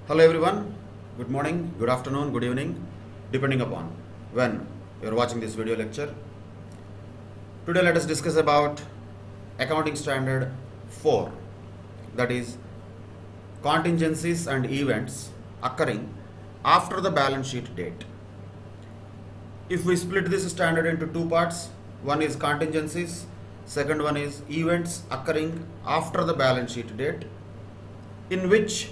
Hello everyone, good morning, good afternoon, good evening, depending upon when you are watching this video lecture. Today let us discuss about Accounting Standard 4, that is contingencies and events occurring after the balance sheet date. If we split this standard into two parts, one is contingencies, second one is events occurring after the balance sheet date, in which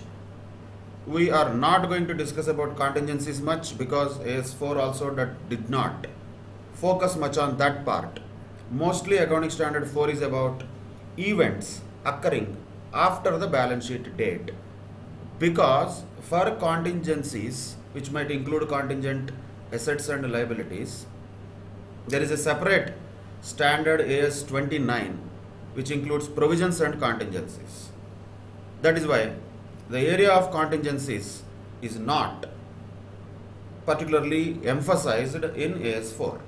we are not going to discuss about contingencies much because AS4 also did not focus much on that part. Mostly Accounting Standard 4 is about events occurring after the balance sheet date, because for contingencies, which might include contingent assets and liabilities, there is a separate standard AS29 which includes provisions and contingencies. That is why the area of contingencies is not particularly emphasized in AS4.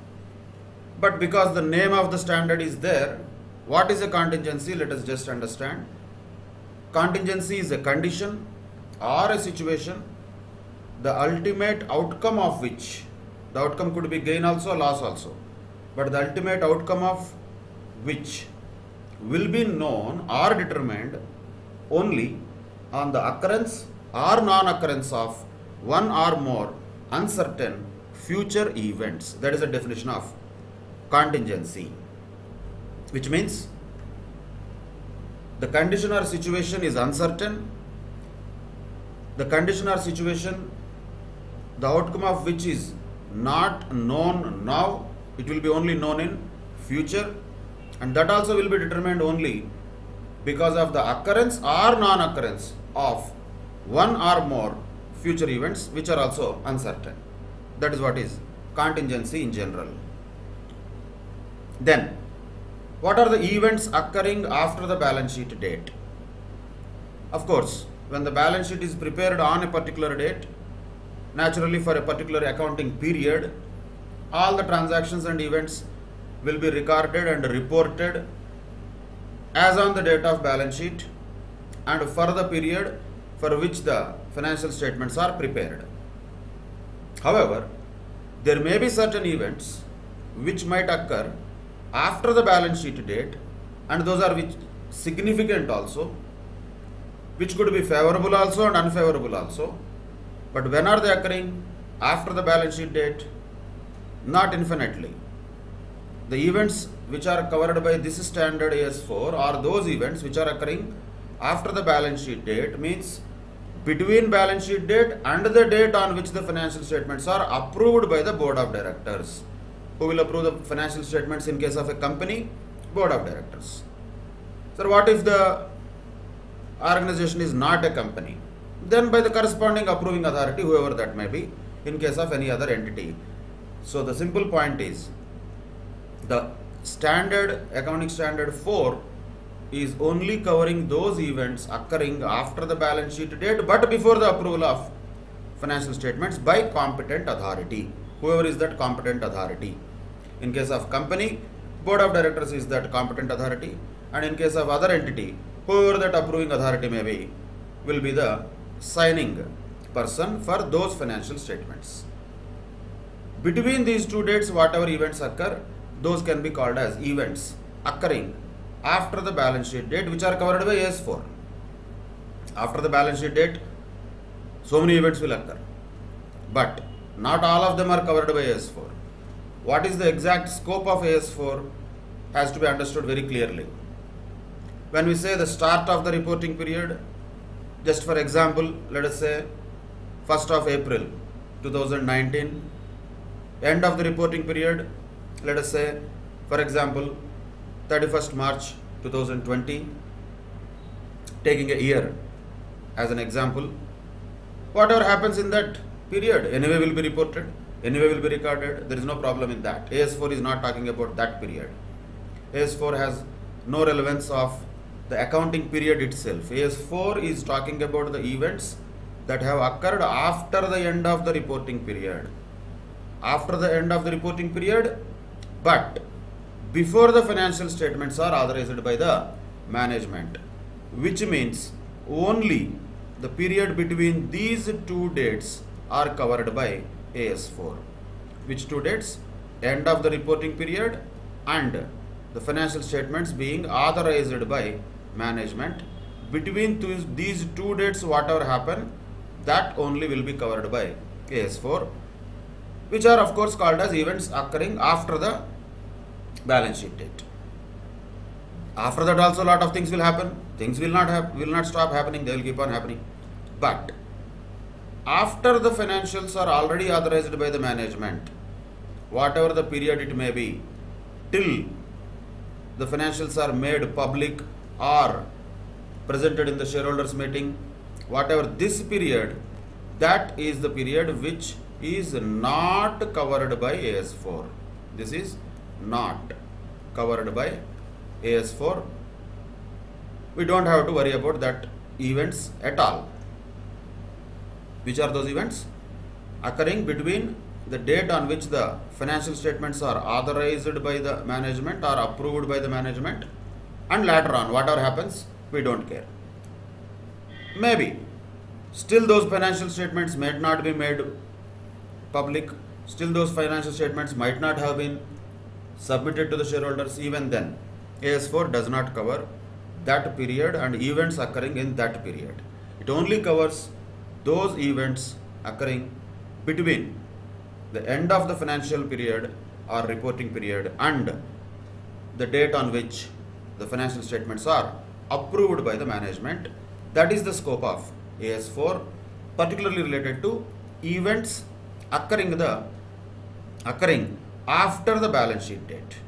But because the name of the standard is there, what is a contingency? Let us just understand. Contingency is a condition or a situation, the ultimate outcome of which, the outcome could be gain also, loss also, but the ultimate outcome of which will be known or determined only on the occurrence or non-occurrence of one or more uncertain future events. That is the definition of contingency, which means the condition or situation is uncertain, the condition or situation, the outcome of which is not known now, it will be only known in future, and that also will be determined only because of the occurrence or non-occurrence of one or more future events which are also uncertain. That is what is contingency in general. Then, what are the events occurring after the balance sheet date? Of course, when the balance sheet is prepared on a particular date, naturally for a particular accounting period, all the transactions and events will be recorded and reported as on the date of balance sheet and for the period for which the financial statements are prepared. However, there may be certain events which might occur after the balance sheet date, and those are which significant also, which could be favorable also and unfavorable also. But when are they occurring? After the balance sheet date? Not infinitely. The events which are covered by this standard AS4 are those events which are occurring after the balance sheet date, means between balance sheet date and the date on which the financial statements are approved by the board of directors. Who will approve the financial statements in case of a company? Board of directors. So what if the organization is not a company? Then by the corresponding approving authority, whoever that may be, in case of any other entity. So the simple point is, the standard Accounting Standard 4 is only covering those events occurring after the balance sheet date but before the approval of financial statements by competent authority, whoever is that competent authority. In case of company, board of directors is that competent authority, and in case of other entity, whoever that approving authority may be, will be the signing person for those financial statements. Between these two dates, whatever events occur, those can be called as events occurring after the balance sheet date, which are covered by AS4. After the balance sheet date, so many events will occur, but not all of them are covered by AS4. What is the exact scope of AS4 has to be understood very clearly. When we say the start of the reporting period, just for example, let us say 1st of April 2019, end of the reporting period, let us say, for example, 31st March 2020, taking a year as an example. Whatever happens in that period, anyway will be reported, anyway will be recorded. There is no problem in that. AS4 is not talking about that period. AS4 has no relevance of the accounting period itself. AS4 is talking about the events that have occurred after the end of the reporting period. After the end of the reporting period, but before the financial statements are authorized by the management, which means only the period between these two dates are covered by AS4. Which two dates? End of the reporting period and the financial statements being authorized by management. Between these two dates, whatever happen, that only will be covered by AS4, which are of course called as events occurring after the balance sheet date. After that also a lot of things will happen. Things will not stop happening, they will keep on happening. But after the financials are already authorized by the management, whatever the period it may be, till the financials are made public or presented in the shareholders meeting, whatever this period, that is the period which is not covered by AS4. This is not covered by AS4. We don't have to worry about that events at all. Which are those events? Occurring between the date on which the financial statements are authorized by the management or approved by the management, and later on whatever happens, we don't care. Maybe still those financial statements might not be made public, still those financial statements might not have been submitted to the shareholders. Even then, AS4 does not cover that period and events occurring in that period. It only covers those events occurring between the end of the financial period or reporting period and the date on which the financial statements are approved by the management. That is the scope of AS4, particularly related to events occurring after the balance sheet date.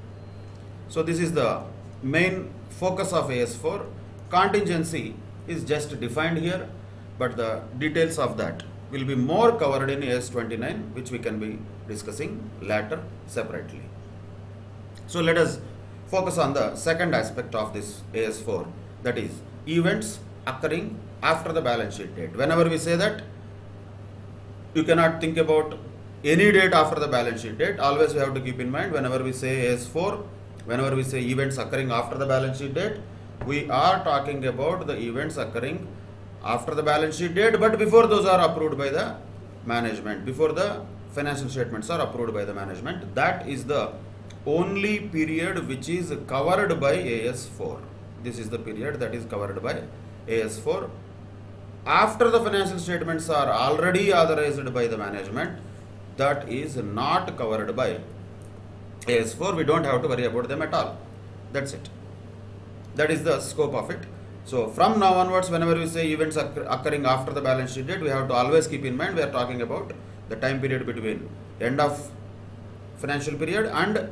So this is the main focus of AS4. Contingency is just defined here, but the details of that will be more covered in AS29, which we can be discussing later separately. So let us focus on the second aspect of this AS4, that is events occurring after the balance sheet date. Whenever we say that, you cannot think about any date after the balance sheet date. Always we have to keep in mind, whenever we say AS4, whenever we say events occurring after the balance sheet date, we are talking about the events occurring after the balance sheet date, but before those are approved by the management, before the financial statements are approved by the management. That is the only period which is covered by AS4. This is the period that is covered by AS4. After the financial statements are already authorized by the management, that is not covered by AS4. We don't have to worry about them at all. That's it. That is the scope of it. So from now onwards, whenever we say events occurring after the balance sheet date, we have to always keep in mind we are talking about the time period between end of financial period and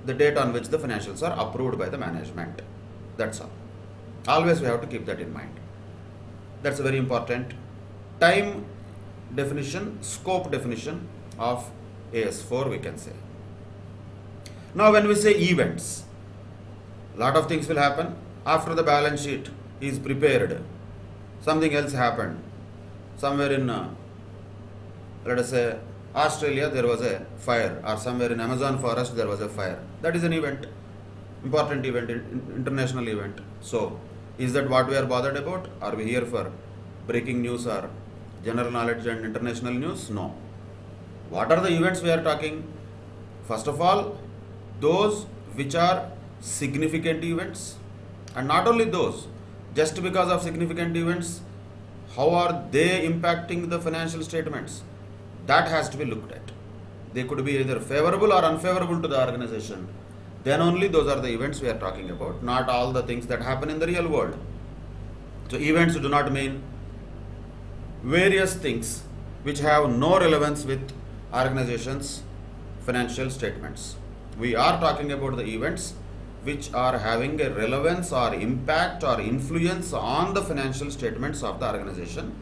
the date on which the financials are approved by the management. That's all. Always we have to keep that in mind. That's a very important time definition, scope definition of AS4, we can say. Now when we say events, a lot of things will happen. After the balance sheet is prepared, something else happened. Somewhere in, let us say, Australia there was a fire, or somewhere in Amazon forest there was a fire. That is an event, important event, international event. So, is that what we are bothered about? Are we here for breaking news or general knowledge and international news? No. What are the events we are talking? First of all, those which are significant events, and not only those, just because of significant events, how are they impacting the financial statements? That has to be looked at. They could be either favorable or unfavorable to the organization. Then only those are the events we are talking about, not all the things that happen in the real world. So events do not mean various things which have no relevance with organizations' financial statements. We are talking about the events which are having a relevance or impact or influence on the financial statements of the organization.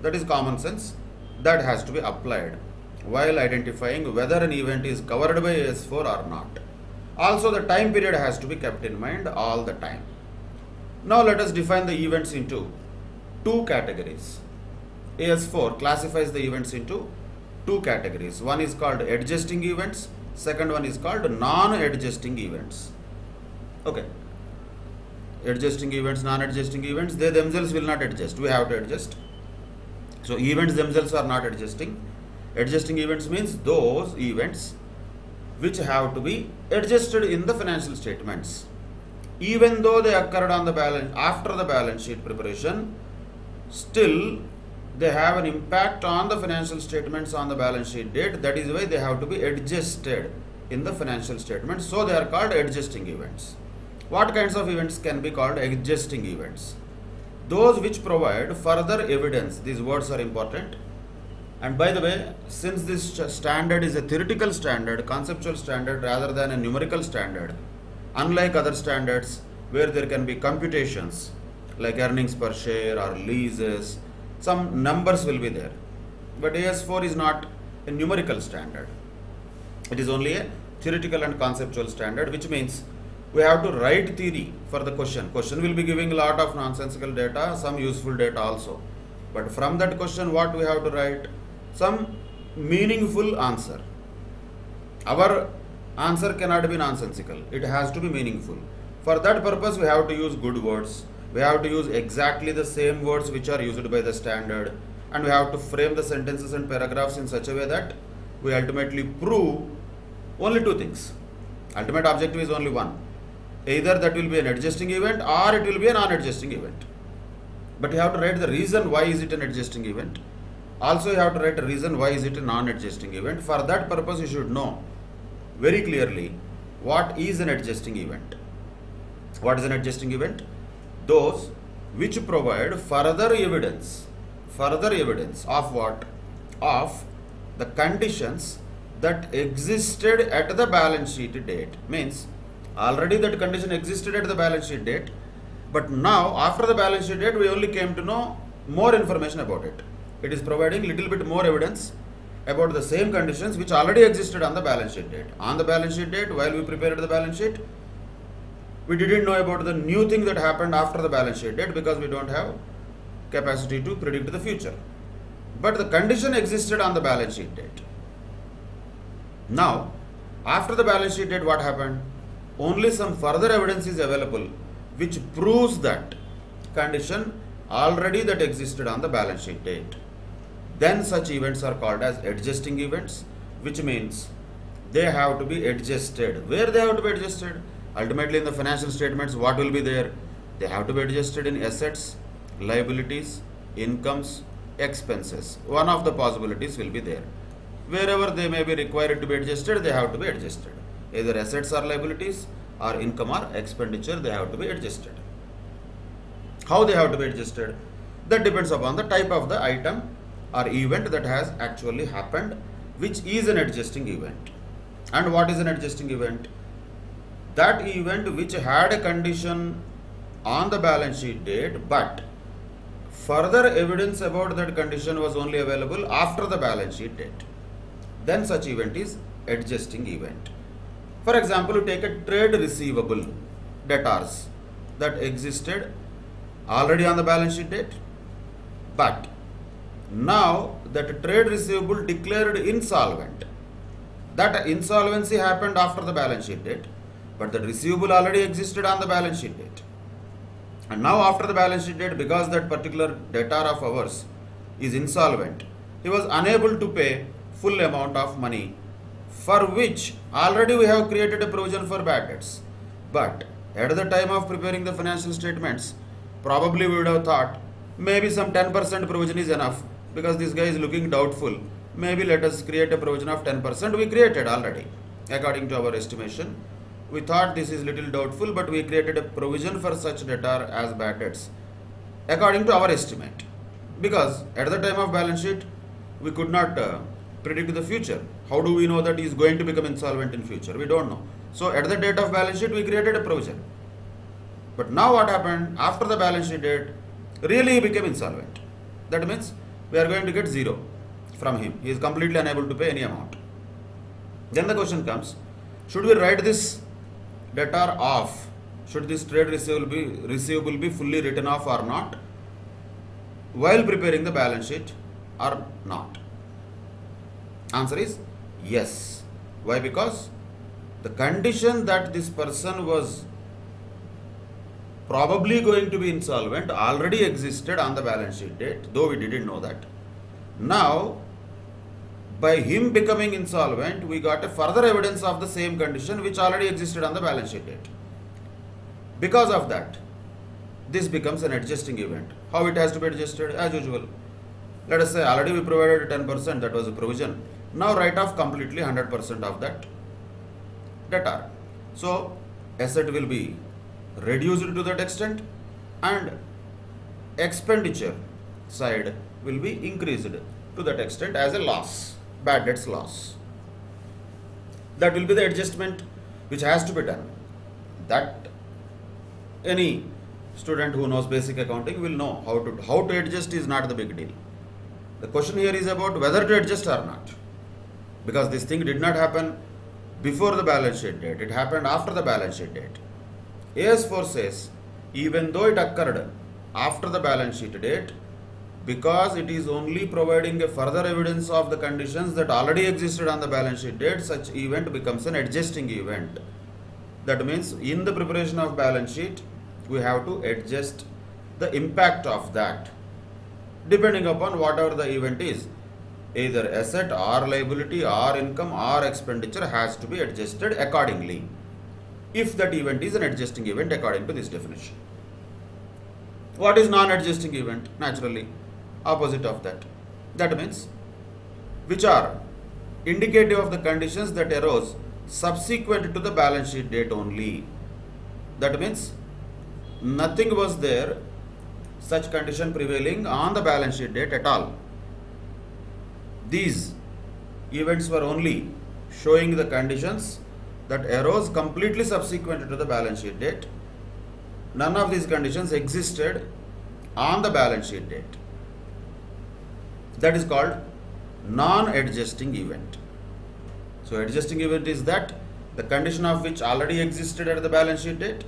That is common sense. That has to be applied while identifying whether an event is covered by AS4 or not. Also, the time period has to be kept in mind all the time. Now let us define the events into two categories. AS4 classifies the events into two categories. One is called adjusting events, second one is called non-adjusting events. Okay. adjusting events, non-adjusting events, they themselves will not adjust. We have to adjust. So events themselves are not adjusting. Adjusting events means those events which have to be adjusted in the financial statements. Even though they occurred on the balance after the balance sheet preparation, still they have an impact on the financial statements on the balance sheet date. That is why they have to be adjusted in the financial statements. So they are called adjusting events. What kinds of events can be called adjusting events? Those which provide further evidence. These words are important. And by the way, since this standard is a theoretical standard, conceptual standard rather than a numerical standard, unlike other standards where there can be computations like earnings per share or leases, some numbers will be there. But AS4 is not a numerical standard. It is only a theoretical and conceptual standard, which means we have to write theory for the question. Question will be giving a lot of nonsensical data, some useful data also. But from that question, what we have to write? Some meaningful answer. Our answer cannot be nonsensical. It has to be meaningful. For that purpose, we have to use good words. We have to use exactly the same words which are used by the standard. And we have to frame the sentences and paragraphs in such a way that we ultimately prove only two things. Ultimate objective is only one. Either that will be an adjusting event or it will be a non-adjusting event. But you have to write the reason why is it an adjusting event. Also, you have to write a reason why is it a non-adjusting event. For that purpose, you should know very clearly what is an adjusting event. What is an adjusting event? Those which provide further evidence of what? Of the conditions that existed at the balance sheet date. Means already that condition existed at the balance sheet date, but now after the balance sheet date we only came to know more information about it. It is providing little bit more evidence about the same conditions which already existed on the balance sheet date. On the balance sheet date, while we prepared the balance sheet, we didn't know about the new thing that happened after the balance sheet date because we don't have capacity to predict the future. But the condition existed on the balance sheet date. Now, after the balance sheet date, what happened? Only some further evidence is available which proves that condition already that existed on the balance sheet date. Then such events are called as adjusting events, which means they have to be adjusted. Where they have to be adjusted? Ultimately in the financial statements, what will be there? They have to be adjusted in assets, liabilities, incomes, expenses. One of the possibilities will be there. Wherever they may be required to be adjusted, they have to be adjusted. Either assets or liabilities or income or expenditure, they have to be adjusted. How they have to be adjusted? That depends upon the type of the item or event that has actually happened, which is an adjusting event. And what is an adjusting event? That event which had a condition on the balance sheet date, but further evidence about that condition was only available after the balance sheet date. Then such event is adjusting event. For example, you take a trade receivable, debtors, that existed already on the balance sheet date, but now that trade receivable declared insolvent. That insolvency happened after the balance sheet date, but the receivable already existed on the balance sheet date. And now after the balance sheet date, because that particular debtor of ours is insolvent, he was unable to pay full amount of money, for which already we have created a provision for bad debts. But at the time of preparing the financial statements, probably we would have thought maybe some 10% provision is enough because this guy is looking doubtful. Maybe let us create a provision of 10%. We created already according to our estimation. We thought this is little doubtful, but we created a provision for such debtor as bad debts according to our estimate, because at the time of balance sheet we could not predict the future. How do we know that he is going to become insolvent in future? We don't know. So at the date of balance sheet we created a provision. But now what happened? After the balance sheet date, really he became insolvent. That means we are going to get zero from him. He is completely unable to pay any amount. Then the question comes, should we write this debtor off? Should this trade receivable be fully written off or not while preparing the balance sheet or not? Answer is yes. Why? Because the condition that this person was probably going to be insolvent already existed on the balance sheet date, though we didn't know that. Now, by him becoming insolvent, we got a further evidence of the same condition which already existed on the balance sheet date. Because of that, this becomes an adjusting event. How it has to be adjusted? As usual. Let us say already we provided 10%, that was a provision. Now write off completely 100% of that debtor. So asset will be reduced to that extent and expenditure side will be increased to that extent as a loss, bad debts loss. That will be the adjustment which has to be done. That any student who knows basic accounting will know how to adjust is not the big deal. The question here is about whether to adjust or not, because this thing did not happen before the balance sheet date, it happened after the balance sheet date. AS4 says even though it occurred after the balance sheet date, because it is only providing a further evidence of the conditions that already existed on the balance sheet date, such event becomes an adjusting event. That means in the preparation of balance sheet, we have to adjust the impact of that depending upon whatever the event is. Either asset or liability or income or expenditure has to be adjusted accordingly if that event is an adjusting event according to this definition. What is non-adjusting event? Naturally, opposite of that. That means which are indicative of the conditions that arose subsequent to the balance sheet date only. That means nothing was there, such condition prevailing on the balance sheet date at all. These events were only showing the conditions that arose completely subsequent to the balance sheet date. None of these conditions existed on the balance sheet date. That is called non-adjusting event. So adjusting event is that the condition of which already existed at the balance sheet date.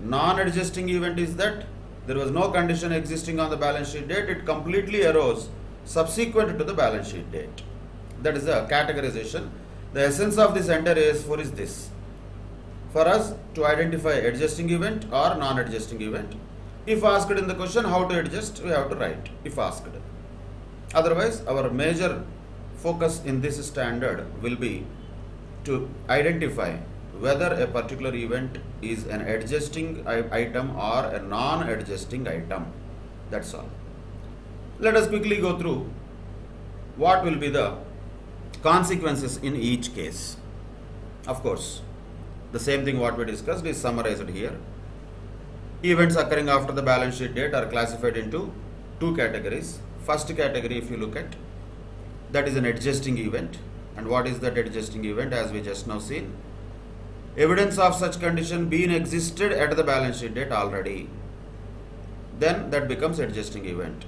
Non-adjusting event is that there was no condition existing on the balance sheet date, it completely arose subsequent to the balance sheet date. That is the categorization. The essence of this entire AS4 is this: for us to identify adjusting event or non-adjusting event. If asked in the question how to adjust, we have to write if asked. Otherwise, our major focus in this standard will be to identify whether a particular event is an adjusting item or a non-adjusting item. That's all. Let us quickly go through what will be the consequences in each case. Of course, the same thing what we discussed is summarized here. Events occurring after the balance sheet date are classified into two categories. First category, if you look at, that is an adjusting event. And what is that adjusting event? As we just now seen, evidence of such condition being existed at the balance sheet date already. Then that becomes adjusting event.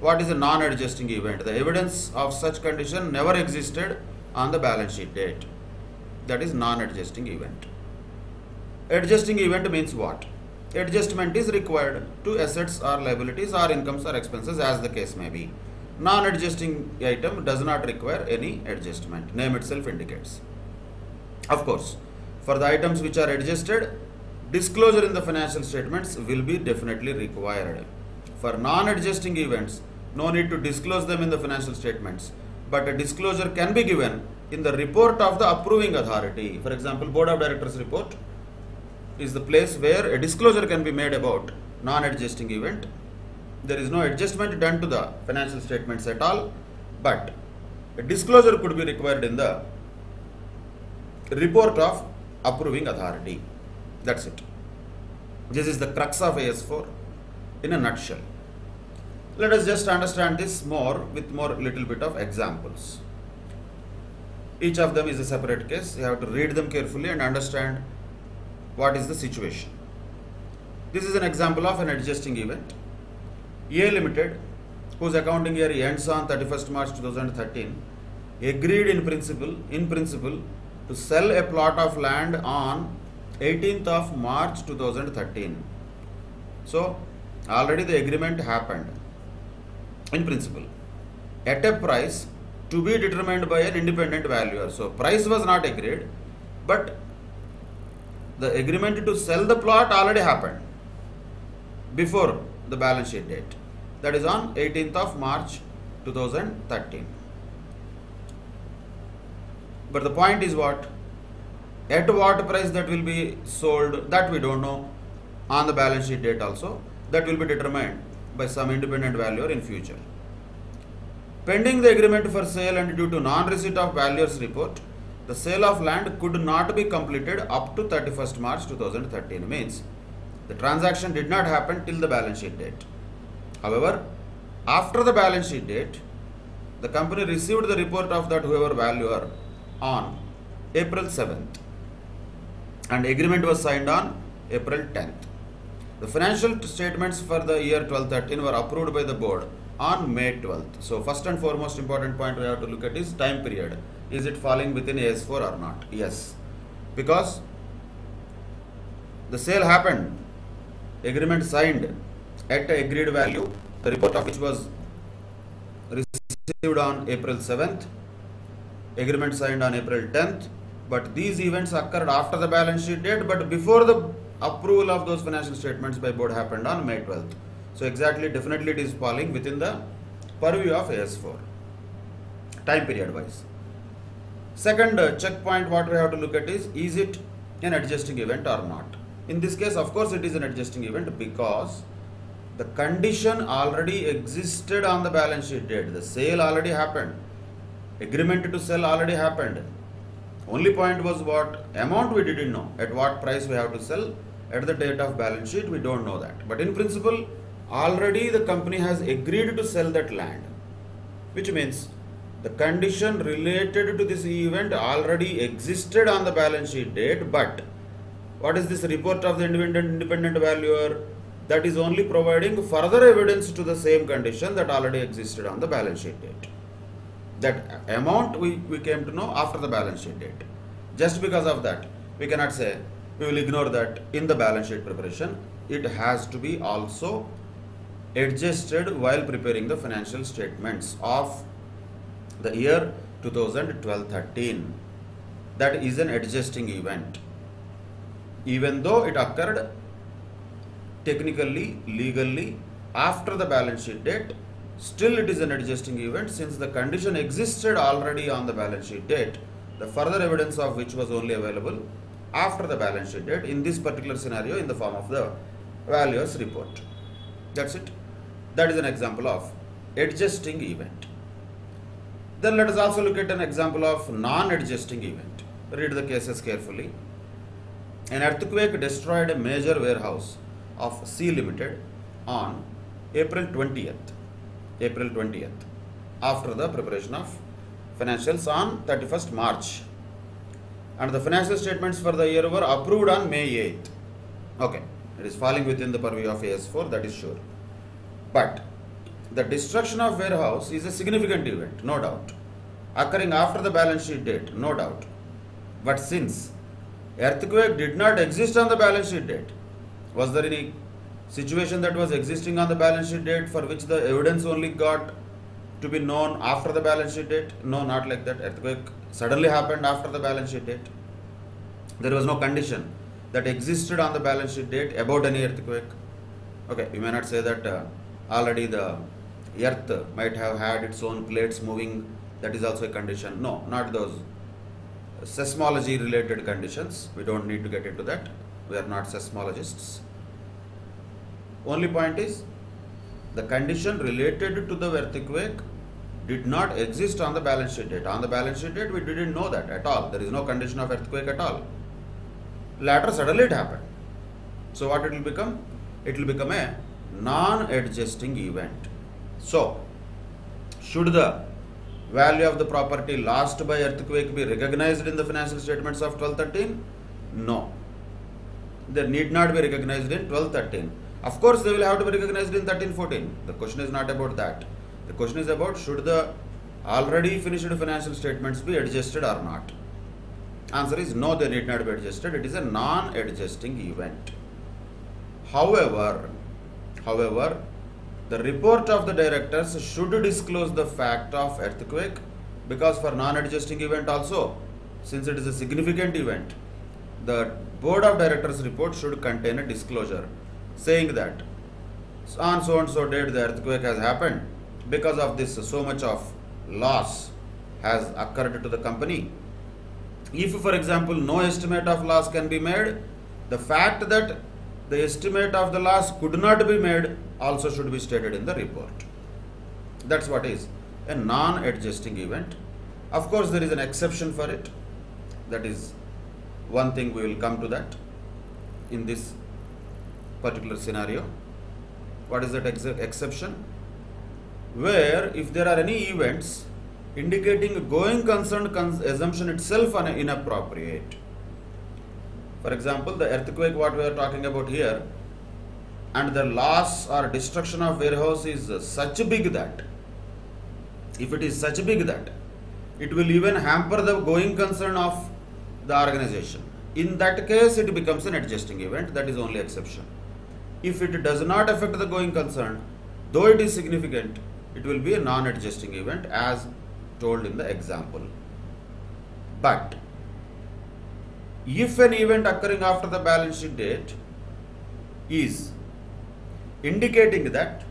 What is a non-adjusting event? The evidence of such condition never existed on the balance sheet date. That is non-adjusting event. Adjusting event means what? Adjustment is required to assets or liabilities or incomes or expenses as the case may be. Non-adjusting item does not require any adjustment. Name itself indicates. Of course, for the items which are adjusted, disclosure in the financial statements will be definitely required. For non-adjusting events, no need to disclose them in the financial statements, but a disclosure can be given in the report of the approving authority. For example, Board of Directors report is the place where a disclosure can be made about non-adjusting event. There is no adjustment done to the financial statements at all, but a disclosure could be required in the report of approving authority. That's it. This is the crux of AS4 in a nutshell. Let us just understand this more with more little bit of examples. Each of them is a separate case. You have to read them carefully and understand what is the situation. This is an example of an adjusting event. A Limited, whose accounting year ends on 31st March 2013, agreed in principle to sell a plot of land on 18th of March 2013. So, already the agreement happened in principle at a price to be determined by an independent valuer. So, price was not agreed, but the agreement to sell the plot already happened. before the balance sheet date, that is on 18th of March 2013. But the point is what? At what price that will be sold, that we don't know on the balance sheet date also. That will be determined by some independent valuer in future. Pending the agreement for sale and due to non-receipt of valuer's report, the sale of land could not be completed up to 31st March 2013. Means the transaction did not happen till the balance sheet date. However, after the balance sheet date, the company received the report of that whoever valuer on April 7th and agreement was signed on April 10th. The financial statements for the year 12-13 were approved by the board on May 12th. So first and foremost important point we have to look at is time period. Is it falling within AS4 or not? Yes. Because the sale happened, agreement signed at the agreed value, the report of which was received on April 7th, agreement signed on April 10th, but these events occurred after the balance sheet date, but before the approval of those financial statements by board happened on May 12th. So exactly, definitely it is falling within the purview of AS4, time period wise. Second checkpoint what we have to look at is it an adjusting event or not? In this case, of course, it is an adjusting event because the condition already existed on the balance sheet date. The sale already happened. Agreement to sell already happened. Only point was what amount we didn't know. At what price we have to sell. At the date of balance sheet, we don't know that. But in principle, already the company has agreed to sell that land. Which means the condition related to this event already existed on the balance sheet date. But what is this report of the independent valuer? That is only providing further evidence to the same condition that already existed on the balance sheet date. That amount we came to know after the balance sheet date. Just because of that, we cannot say we will ignore that in the balance sheet preparation. It has to be also adjusted while preparing the financial statements of the year 2012-13. That is an adjusting event. Even though it occurred technically, legally, after the balance sheet date, still it is an adjusting event since the condition existed already on the balance sheet date, the further evidence of which was only available after the balance sheet date, in this particular scenario in the form of the valuer's report. That's it. That is an example of adjusting event. Then let us also look at an example of non-adjusting event. Read the cases carefully. An earthquake destroyed a major warehouse of C Limited on April 20th, after the preparation of financials on 31st March. And the financial statements for the year were approved on May 8th. Okay, it is falling within the purview of AS4, that is sure. But the destruction of warehouse is a significant event, no doubt, occurring after the balance sheet date, no doubt. But since earthquake did not exist on the balance sheet date, was there any situation that was existing on the balance sheet date for which the evidence only got to be known after the balance sheet date? No, not like that. Earthquake suddenly happened after the balance sheet date. There was no condition that existed on the balance sheet date about any earthquake. Okay, you may not say that already the earth might have had its own plates moving. That is also a condition. No, not those seismology related conditions. We don't need to get into that. We are not seismologists. Only point is the condition related to the earthquake did not exist on the balance sheet date. On the balance sheet date, we didn't know that at all. There is no condition of earthquake at all. Later, suddenly it happened. So what it will become? It will become a non-adjusting event. So, should the value of the property lost by earthquake be recognized in the financial statements of 12-13? No. They need not be recognized in 12-13. Of course, they will have to be recognized in 13-14. The question is not about that. The question is about should the already finished financial statements be adjusted or not. Answer is no, they need not be adjusted. It is a non-adjusting event. However, the report of the directors should disclose the fact of earthquake, because for non-adjusting event also, since it is a significant event, the board of directors report should contain a disclosure saying that on so and so date the earthquake has happened. Because of this, so much of loss has occurred to the company. If, for example, no estimate of loss can be made, the fact that the estimate of the loss could not be made also should be stated in the report. That's what is a non-adjusting event. Of course, there is an exception for it. That is one thing, we will come to that in this particular scenario. What is that exception? Where if there are any events indicating going concern assumption itself inappropriate. For example, the earthquake what we are talking about here, and the loss or destruction of warehouse is such big that, if it is such big that it will even hamper the going concern of the organization, in that case it becomes an adjusting event. That is only exception. If it does not affect the going concern, though it is significant, it will be a non-adjusting event as told in the example. But if an event occurring after the balance sheet date is indicating that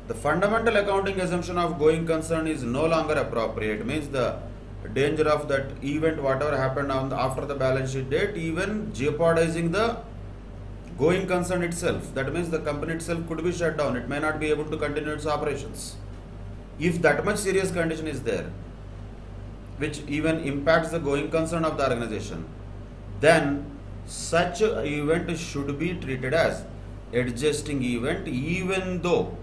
the fundamental accounting assumption of going concern is no longer appropriate, means the danger of that event, whatever happened after the balance sheet date, even jeopardizing the going concern itself. That means the company itself could be shut down. It may not be able to continue its operations. If that much serious condition is there, which even impacts the going concern of the organization, then such an event should be treated as adjusting event, even though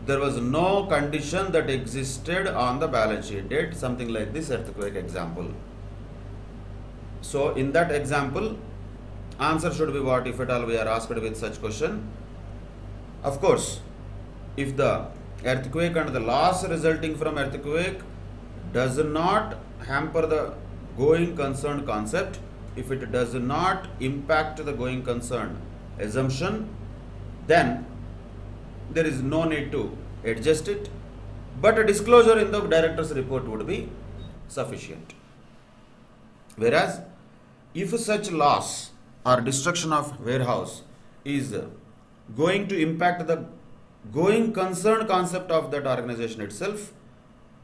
there was no condition that existed on the balance sheet date, something like this earthquake example. So in that example, answer should be what, if at all we are asked with such question? Of course, if the earthquake and the loss resulting from earthquake does not hamper the going concern concept, if it does not impact the going concern assumption, then there is no need to adjust it, but a disclosure in the director's report would be sufficient. Whereas if such loss or destruction of warehouse is going to impact the going concern concept of that organization itself,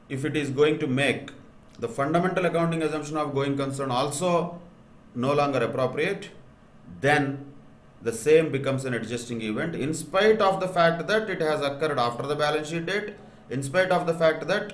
if it is going to make the fundamental accounting assumption of going concern also no longer appropriate, then the same becomes an adjusting event, in spite of the fact that it has occurred after the balance sheet date, in spite of the fact that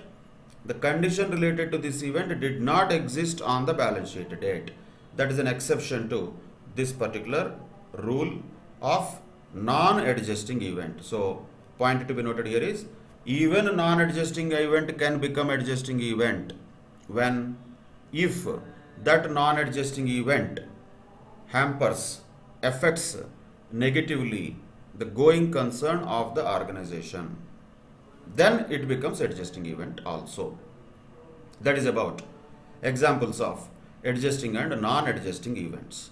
the condition related to this event did not exist on the balance sheet date. That is an exception to this particular rule of non-adjusting event. So point to be noted here is, even a non-adjusting event can become adjusting event when, if that non-adjusting event affects negatively the going concern of the organization, then it becomes adjusting event also. That is about examples of adjusting and non-adjusting events.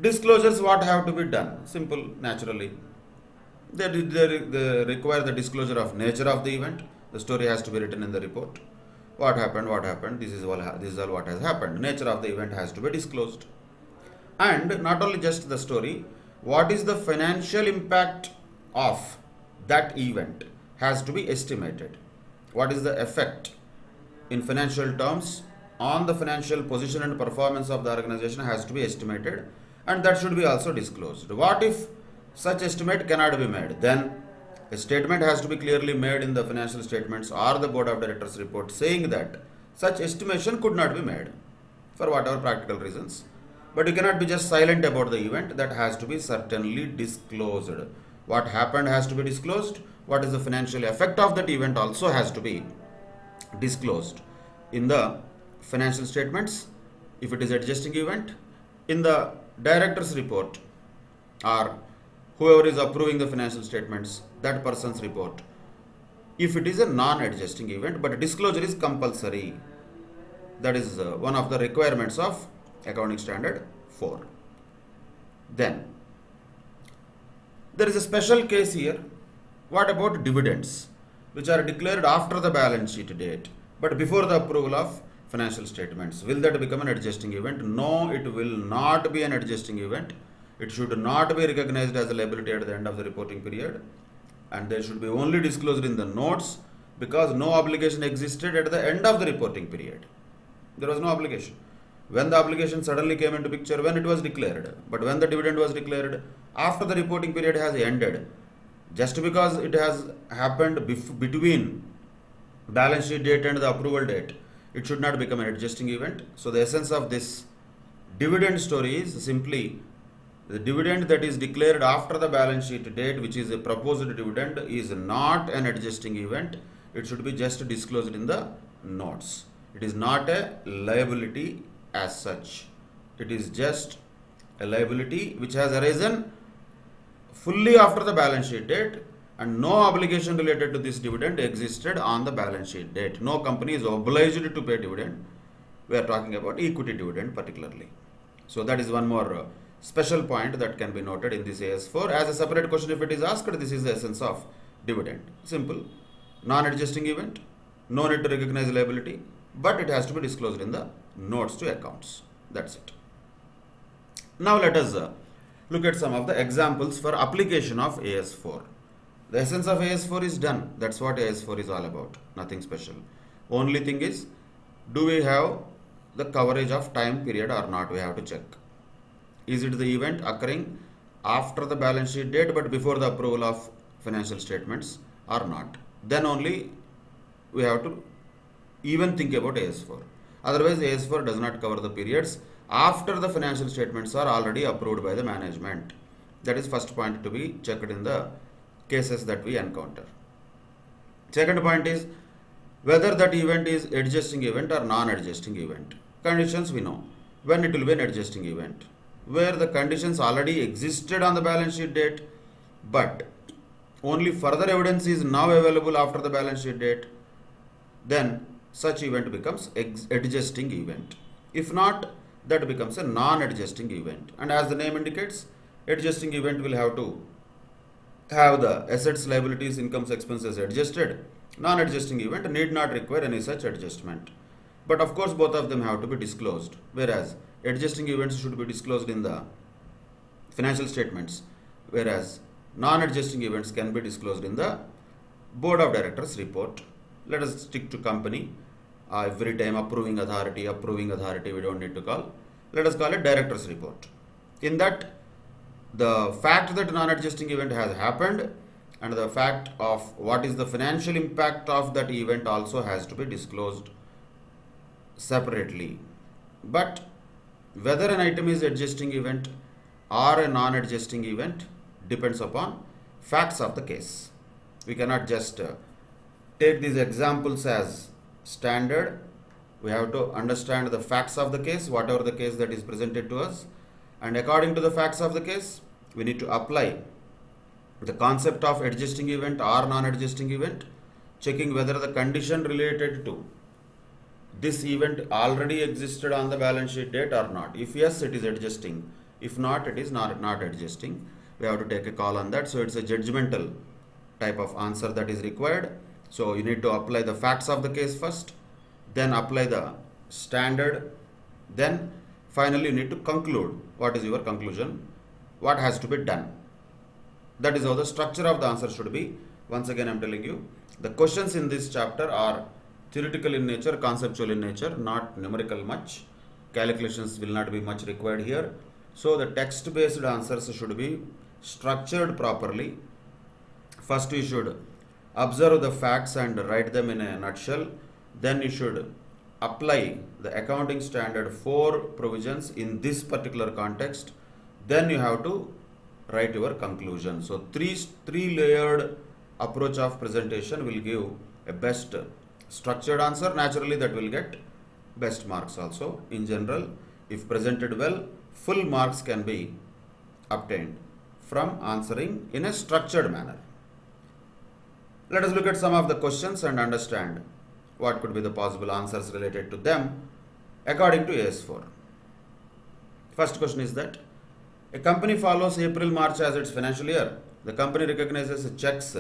Disclosures, what have to be done? Simple, naturally. They require the disclosure of nature of the event. The story has to be written in the report. What happened, this is all what has happened. Nature of the event has to be disclosed. And not only just the story, what is the financial impact of that event has to be estimated. What is the effect in financial terms on the financial position and performance of the organization has to be estimated, and that should be also disclosed. What if such estimate cannot be made? Then a statement has to be clearly made in the financial statements or the board of directors report saying that such estimation could not be made for whatever practical reasons. But you cannot be just silent about the event. That has to be certainly disclosed. What happened has to be disclosed. What is the financial effect of that event also has to be disclosed in the financial statements, if it is adjusting event, in the director's report, or whoever is approving the financial statements, that person's report, if it is a non-adjusting event, but disclosure is compulsory. That is one of the requirements of accounting standard 4. Then there is a special case here. What about dividends, which are declared after the balance sheet date but before the approval of financial statements? Will that become an adjusting event? No, it will not be an adjusting event. It should not be recognized as a liability at the end of the reporting period, and they should be only disclosed in the notes because no obligation existed at the end of the reporting period. There was no obligation. When the obligation suddenly came into picture, when it was declared, but when the dividend was declared after the reporting period has ended, just because it has happened between balance sheet date and the approval date, it should not become an adjusting event. So the essence of this dividend story is simply the dividend that is declared after the balance sheet date, which is a proposed dividend, is not an adjusting event. It should be just disclosed in the notes. It is not a liability as such. It is just a liability which has arisen fully after the balance sheet date, and no obligation related to this dividend existed on the balance sheet date. No company is obliged to pay dividend. We are talking about equity dividend particularly. So that is one more special point that can be noted in this AS4. As a separate question, if it is asked, this is the essence of dividend. Simple, non-adjusting event, no need to recognize liability, but it has to be disclosed in the notes to accounts. That's it. Now let us look at some of the examples for application of AS4. The essence of AS4 is done. That's what AS4 is all about. Nothing special. Only thing is, do we have the coverage of time period or not? We have to check. Is it the event occurring after the balance sheet date but before the approval of financial statements or not? Then only we have to even think about AS4. Otherwise, AS4 does not cover the periods after the financial statements are already approved by the management. That is first point to be checked in the cases that we encounter. Second point is whether that event is adjusting event or non-adjusting event. Conditions we know. When it will be an adjusting event, where the conditions already existed on the balance sheet date, but only further evidence is now available after the balance sheet date, then such event becomes adjusting event. If not, that becomes a non-adjusting event. And as the name indicates, adjusting event will have to have the assets, liabilities, incomes, expenses adjusted. Non-adjusting event need not require any such adjustment. But of course, both of them have to be disclosed. Whereas adjusting events should be disclosed in the financial statements, whereas non-adjusting events can be disclosed in the board of directors report. Let us stick to company. Every time approving authority, we don't need to call. Let us call it directors report. In that, the fact that non-adjusting event has happened and the fact of what is the financial impact of that event also has to be disclosed separately. But whether an item is adjusting event or a non-adjusting event depends upon facts of the case. We cannot just take these examples as standard. We have to understand the facts of the case, whatever the case that is presented to us, and according to the facts of the case, we need to apply the concept of adjusting event or non-adjusting event, checking whether the condition related to this event already existed on the balance sheet date or not. If yes, it is adjusting. If not, it is not adjusting. We have to take a call on that. So it's a judgmental type of answer that is required. So you need to apply the facts of the case first, then apply the standard, then finally you need to conclude. What is your conclusion? What has to be done? That is how the structure of the answer should be. Once again, I am telling you, the questions in this chapter are theoretical in nature, conceptual in nature, not numerical much. Calculations will not be much required here. So the text based answers should be structured properly. First you should observe the facts and write them in a nutshell. Then you should apply the accounting standard 4 provisions in this particular context. Then you have to write your conclusion. So three layered approach of presentation will give a best structured answer. Naturally that will get best marks also. In general, if presented well, full marks can be obtained from answering in a structured manner. Let us look at some of the questions and understand what could be the possible answers related to them according to AS4. First question is that a company follows April-March as its financial year. The company recognizes checks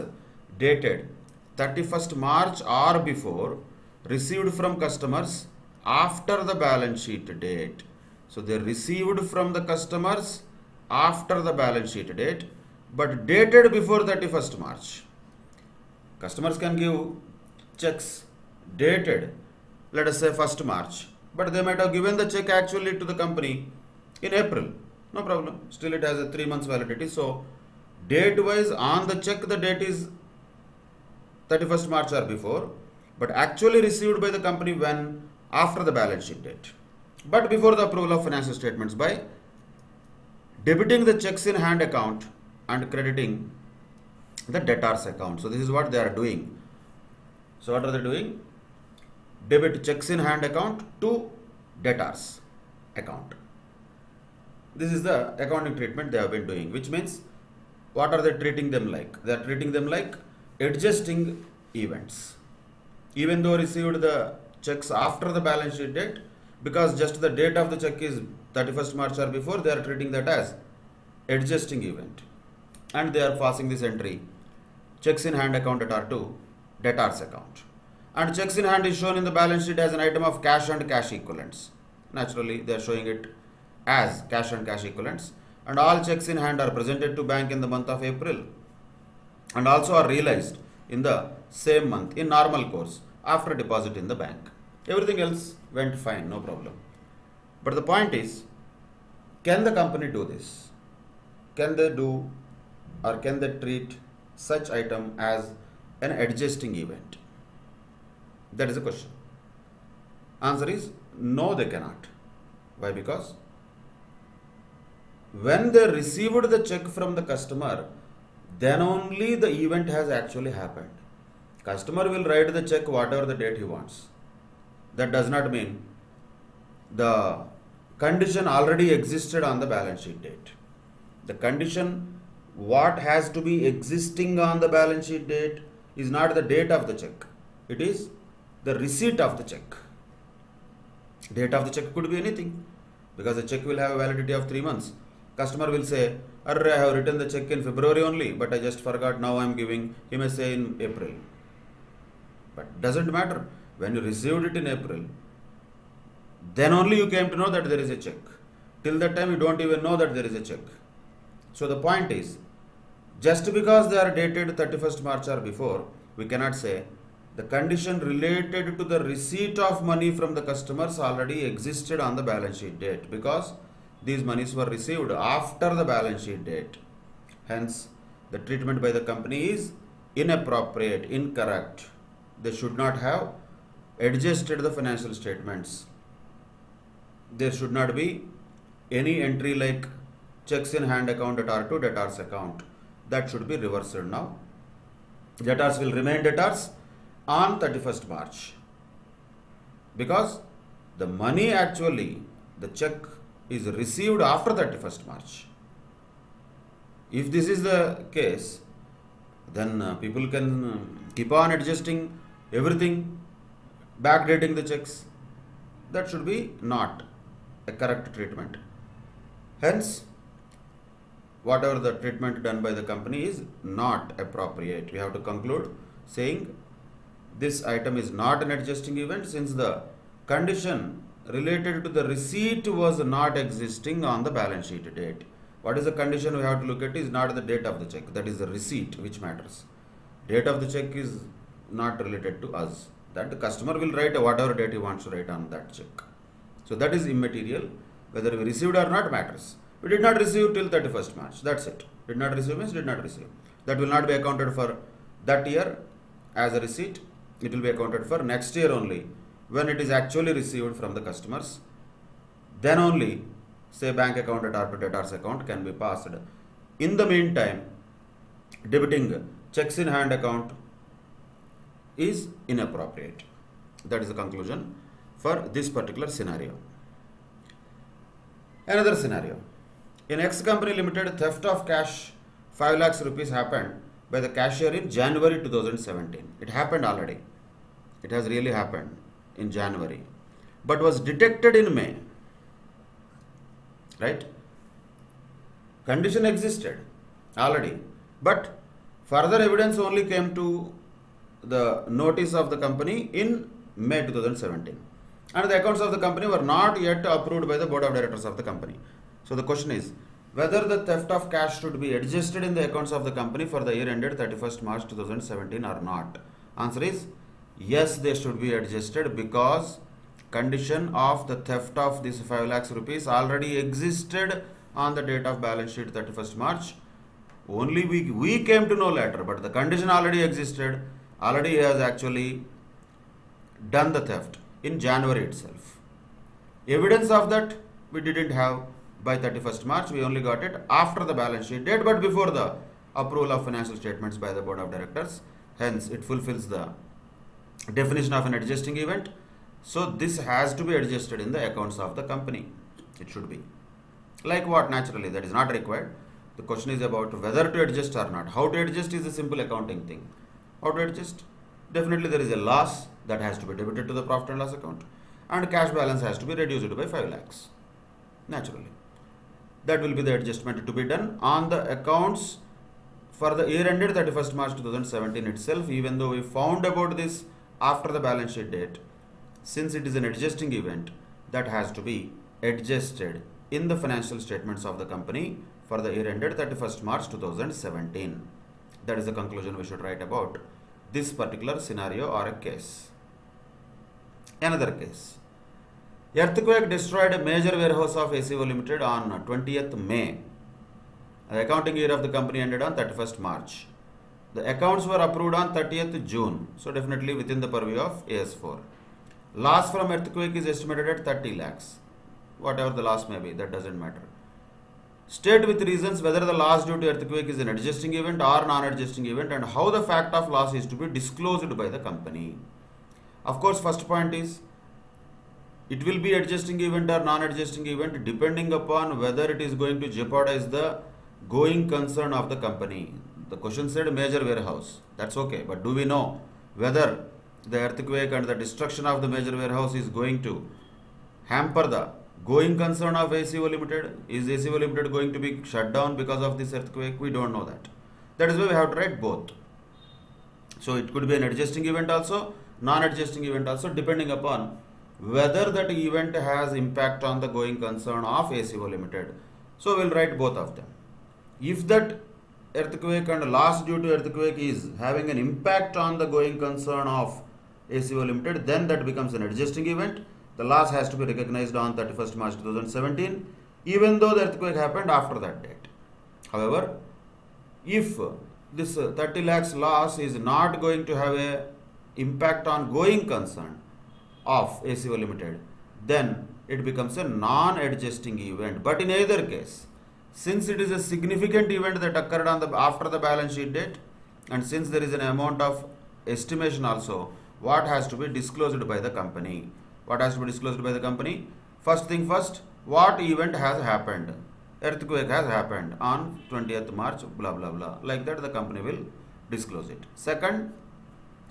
dated 31st March or before received from customers after the balance sheet date. So they received from the customers after the balance sheet date but dated before 31st March. Customers can give checks dated, let us say 1st March, but they might have given the check actually to the company in April. No problem. Still it has a 3 months validity. So date wise on the check the date is 31st March or before, but actually received by the company when after the balance sheet date, but before the approval of financial statements by debiting the checks in hand account and crediting the debtors account. So this is what they are doing. So what are they doing? Debit checks in hand account to debtors account. This is the accounting treatment they have been doing, which means what are they treating them like? They are treating them like adjusting events. Even though received the checks after the balance sheet date, because just the date of the check is 31st March or before, they are treating that as adjusting event. And they are passing this entry, checks in hand account at R2, debtors account. And checks in hand is shown in the balance sheet as an item of cash and cash equivalents. Naturally, they are showing it as cash and cash equivalents. And all checks in hand are presented to bank in the month of April and also are realized in the same month in normal course after deposit in the bank. Everything else went fine, no problem. But the point is, can the company do this? Can they do or can they treat such item as an adjusting event? That is the question. Answer is no, they cannot. Why? Because when they received the check from the customer, then only the event has actually happened. Customer will write the check whatever the date he wants. That does not mean the condition already existed on the balance sheet date. The condition what has to be existing on the balance sheet date is not the date of the check. It is the receipt of the check. Date of the check could be anything, because the check will have a validity of 3 months. Customer will say, I have written the check in February only, but I just forgot, now I am giving. He may say in April. But doesn't matter. When you received it in April, then only you came to know that there is a check. Till that time you don't even know that there is a check. So the point is, just because they are dated 31st March or before, we cannot say the condition related to the receipt of money from the customers already existed on the balance sheet date, because these monies were received after the balance sheet date. Hence, the treatment by the company is inappropriate, incorrect. They should not have adjusted the financial statements. There should not be any entry like checks in hand account at R2, debtors account. That should be reversed now. Debtors will remain debtors on 31st March, because the money actually, the check is received after 31st March. If this is the case, then people can keep on adjusting everything, backdating the checks. That should be not a correct treatment. Hence, whatever the treatment done by the company is not appropriate. We have to conclude saying this item is not an adjusting event, since the condition related to the receipt was not existing on the balance sheet date. What is the condition we have to look at is not the date of the check, that is the receipt which matters. Date of the check is not related to us. That the customer will write whatever date he wants to write on that check. So that is immaterial. Whether we received or not matters. We did not receive till 31st March. That's it. Did not receive means did not receive. That will not be accounted for that year as a receipt. It will be accounted for next year only, when it is actually received from the customers. Then only, say, bank account at R2, debtors account can be passed. In the meantime, debiting checks in hand account is inappropriate. That is the conclusion for this particular scenario. Another scenario. In X Company Limited, theft of cash 5 lakhs rupees happened by the cashier in January 2017. It happened already. It has really happened in January, but was detected in May. Right? Condition existed already, but further evidence only came to the notice of the company in May 2017. And the accounts of the company were not yet approved by the board of directors of the company. So the question is, whether the theft of cash should be adjusted in the accounts of the company for the year ended 31st March 2017 or not. Answer is yes, they should be adjusted, because condition of the theft of this 5 lakhs rupees already existed on the date of balance sheet 31st March. Only we came to know later, but the condition already existed. Already he has actually done the theft in January itself. Evidence of that we didn't have by 31st March. We only got it after the balance sheet date, but before the approval of financial statements by the board of directors. Hence, it fulfills the definition of an adjusting event. So this has to be adjusted in the accounts of the company. It should be. Like what? Naturally, that is not required. The question is about whether to adjust or not. How to adjust is a simple accounting thing. How to adjust? Definitely there is a loss that has to be debited to the profit and loss account, and cash balance has to be reduced by 5 lakhs. Naturally. That will be the adjustment to be done on the accounts for the year ended 31st March 2017 itself, even though we found about this after the balance sheet date. Since it is an adjusting event, that has to be adjusted in the financial statements of the company for the year ended 31st March 2017. That is the conclusion we should write about this particular scenario or a case. Another case. Earthquake destroyed a major warehouse of ACO Limited on 20th May. The accounting year of the company ended on 31st March. The accounts were approved on 30th June. So definitely within the purview of AS4. Loss from earthquake is estimated at 30 lakhs. Whatever the loss may be, that doesn't matter. State with reasons whether the loss due to earthquake is an adjusting event or non-adjusting event, and how the fact of loss is to be disclosed by the company. Of course, first point is it will be adjusting event or non-adjusting event depending upon whether it is going to jeopardize the going concern of the company. The question said major warehouse. That's okay, but do we know whether the earthquake and the destruction of the major warehouse is going to hamper the going concern of ACO Limited? Is ACO Limited going to be shut down because of this earthquake? We don't know that. That is why we have to write both. So it could be an adjusting event also, non-adjusting event also, depending upon whether that event has impact on the going concern of ACO Limited. So we'll write both of them. If that earthquake and loss due to earthquake is having an impact on the going concern of ACO Limited, then that becomes an adjusting event. The loss has to be recognized on 31st March 2017, even though the earthquake happened after that date. However, if this 30 lakhs loss is not going to have a impact on going concern of ACO Limited, then it becomes a non-adjusting event. But in either case, since it is a significant event that occurred on after the balance sheet date, and since there is an amount of estimation also, what has to be disclosed by the company? What has to be disclosed by the company? First thing first, what event has happened? Earthquake has happened on 20th March, blah blah blah. Like that the company will disclose it. Second,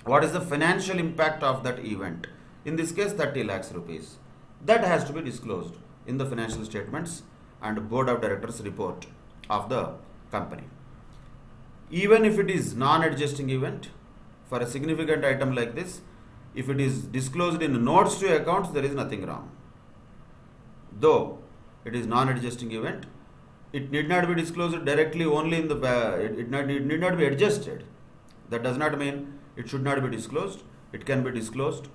what is the financial impact of that event? In this case, 30 lakhs rupees. That has to be disclosed in the financial statements and board of directors report of the company. Even if it is non-adjusting event, for a significant item like this, if it is disclosed in notes to accounts, there is nothing wrong. Though it is non-adjusting event, it need not be disclosed directly only in the, it need not be adjusted. That does not mean it should not be disclosed. It can be disclosed.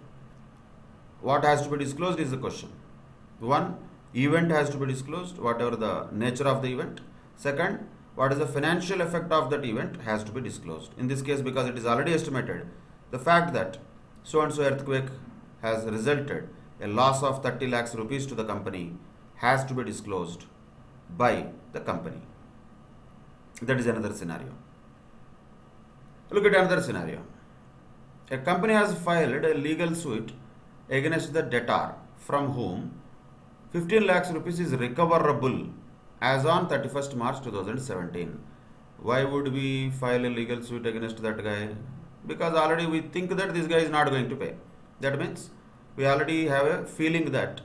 What has to be disclosed is the question. One, event has to be disclosed, whatever the nature of the event. Second, what is the financial effect of that event has to be disclosed. In this case, because it is already estimated, the fact that so and so earthquake has resulted a loss of 30 lakhs rupees to the company has to be disclosed by the company. That is another scenario. Look at another scenario. A company has filed a legal suit against the debtor from whom 15 lakhs rupees is recoverable as on 31st March 2017. Why would we file a legal suit against that guy? Because already we think that this guy is not going to pay. That means we already have a feeling that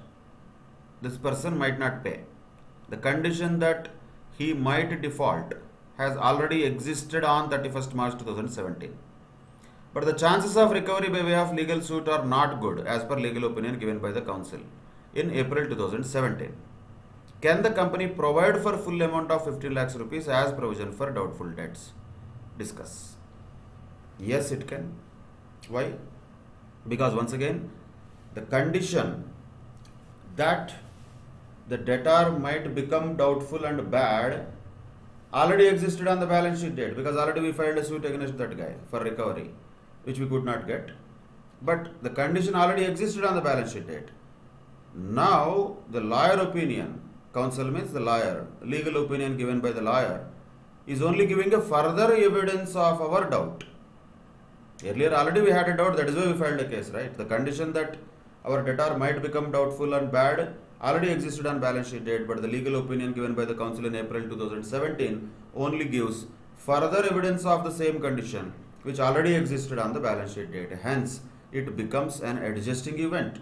this person might not pay. The condition that he might default has already existed on 31st March 2017. But the chances of recovery by way of legal suit are not good as per legal opinion given by the council in April 2017. can the company provide for full amount of 15 lakhs rupees as provision for doubtful debts? Discuss. Yes, it can. Why? Because once again, the condition that the debtor might become doubtful and bad already existed on the balance sheet date, because already we filed a suit against that guy for recovery, which we could not get. But the condition already existed on the balance sheet date. Now the lawyer opinion, counsel means the lawyer, legal opinion given by the lawyer, is only giving a further evidence of our doubt. Earlier already we had a doubt, that is why we filed a case, right? The condition that our debtor might become doubtful and bad already existed on balance sheet date, but the legal opinion given by the counsel in April 2017 only gives further evidence of the same condition which already existed on the balance sheet date. Hence, it becomes an adjusting event.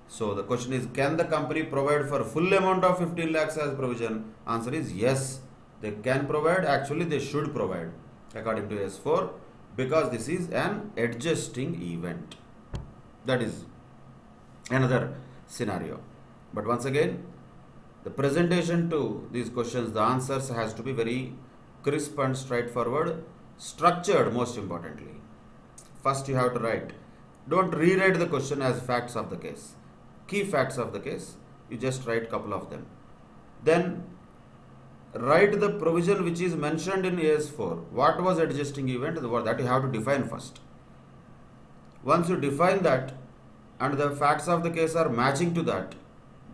So the question is, can the company provide for full amount of 15 lakhs as provision? Answer is yes, they can provide. Actually, they should provide according to S4, because this is an adjusting event. That is another scenario. But once again, the presentation to these questions, the answers has to be very crisp and straightforward, structured most importantly. First you have to write. Don't rewrite the question as facts of the case. Key facts of the case, you just write couple of them. Then write the provision which is mentioned in AS4. What was adjusting event? That you have to define first. Once you define that and the facts of the case are matching to that,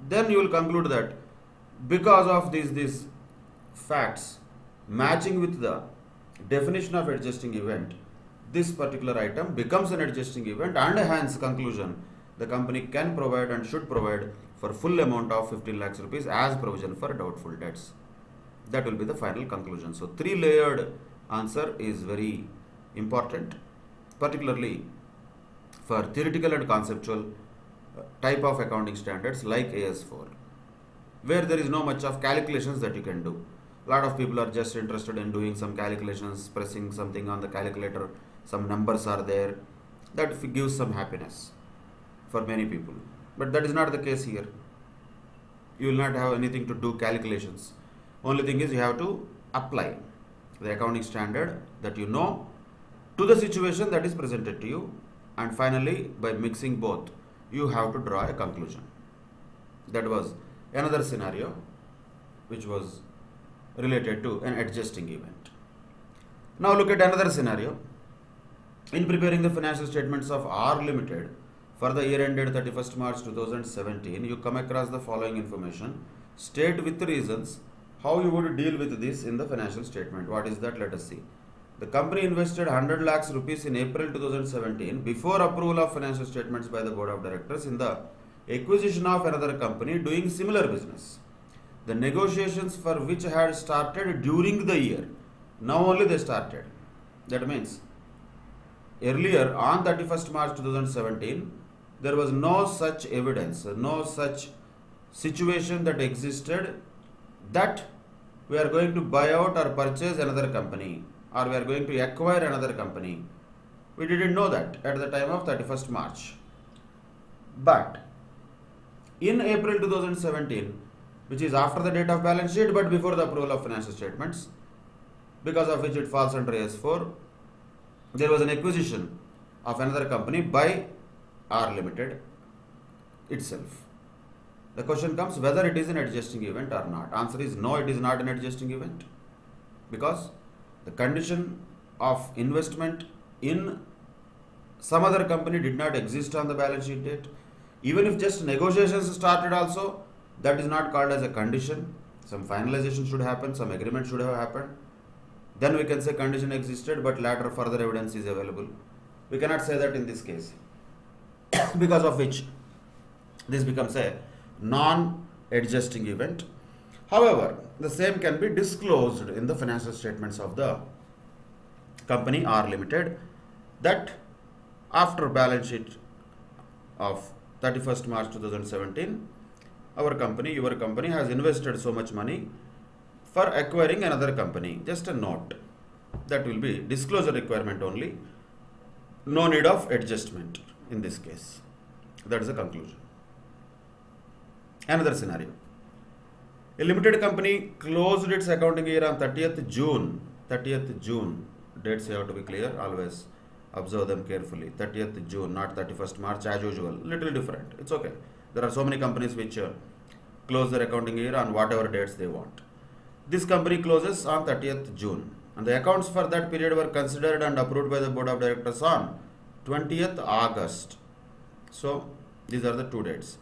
then you will conclude that because of these facts matching with the definition of adjusting event, this particular item becomes an adjusting event, and hence conclusion, the company can provide and should provide for full amount of 15 lakhs rupees as provision for doubtful debts. That will be the final conclusion. So 3-layered answer is very important, particularly for theoretical and conceptual type of accounting standards like AS4, where there is no much of calculations that you can do. A lot of people are just interested in doing some calculations, pressing something on the calculator, some numbers are there, that gives some happiness for many people. But that is not the case here. You will not have anything to do calculations. Only thing is you have to apply the accounting standard that you know to the situation that is presented to you, and finally by mixing both you have to draw a conclusion. That was another scenario which was related to an adjusting event. Now look at another scenario. In preparing the financial statements of R Limited for the year ended 31st March 2017, you come across the following information. State with reasons how you would deal with this in the financial statement. What is that? Let us see. The company invested 100 lakhs rupees in April 2017 before approval of financial statements by the board of directors in the acquisition of another company doing similar business. The negotiations for which had started during the year. Now only they started. That means earlier on 31st March 2017, there was no such evidence, no such situation that existed that we are going to buy out or purchase another company, or we are going to acquire another company. We didn't know that at the time of 31st March. But in April 2017, which is after the date of balance sheet but before the approval of financial statements, because of which it falls under AS4, there was an acquisition of another company by R Limited itself. The question comes whether it is an adjusting event or not. Answer is no, it is not an adjusting event, because the condition of investment in some other company did not exist on the balance sheet date. Even if just negotiations started also, that is not called as a condition. Some finalization should happen, some agreement should have happened. Then we can say condition existed, but later further evidence is available. We cannot say that in this case, because of which this becomes a non-adjusting event. However, the same can be disclosed in the financial statements of the company R Limited, that after balance sheet of 31st March 2017, our company, your company has invested so much money for acquiring another company. Just a note. That will be disclosure requirement only. No need of adjustment in this case. That is the conclusion. Another scenario. A limited company closed its accounting year on 30th June. 30th June. Dates have to be clear. Always observe them carefully. 30th June, not 31st March as usual. Little different. It's okay. There are so many companies which close their accounting year on whatever dates they want. This company closes on 30th June. And the accounts for that period were considered and approved by the Board of Directors on 20th August. So, these are the two dates.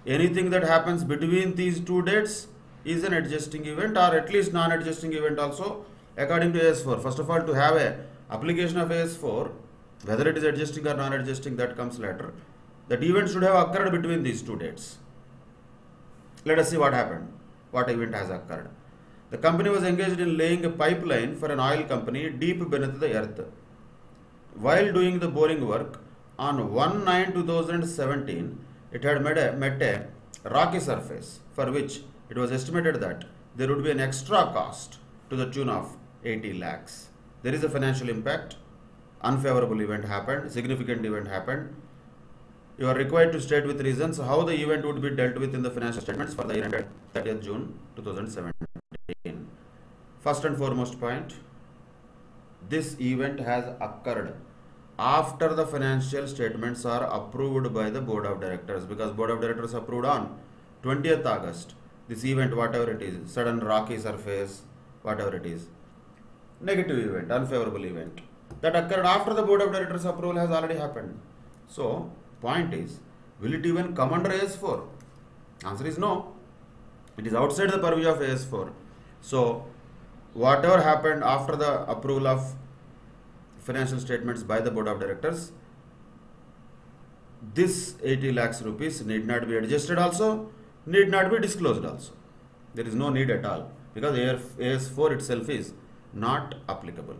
Anything that happens between these two dates is an adjusting event, or at least non-adjusting event also according to AS4. First of all, to have a application of AS4, whether it is adjusting or non-adjusting, that comes later. That event should have occurred between these two dates. Let us see what happened. What event has occurred. The company was engaged in laying a pipeline for an oil company deep beneath the earth. While doing the boring work, on 1/9/2017, it had met a rocky surface for which it was estimated that there would be an extra cost to the tune of 80 lakhs. There is a financial impact. Unfavorable event happened. Significant event happened. You are required to state with reasons how the event would be dealt with in the financial statements for the year ended 30th June 2017. First and foremost point, this event has occurred after the financial statements are approved by the Board of Directors, because Board of Directors approved on 20th August. This event, whatever it is, sudden rocky surface, whatever it is, negative event, unfavorable event, that occurred after the Board of Directors approval has already happened. So, point is, will it even come under AS4? Answer is no. It is outside the purview of AS4. So, whatever happened after the approval of financial statements by the Board of Directors, this 80 lakhs rupees need not be adjusted also, need not be disclosed also. There is no need at all, because AS4 itself is not applicable.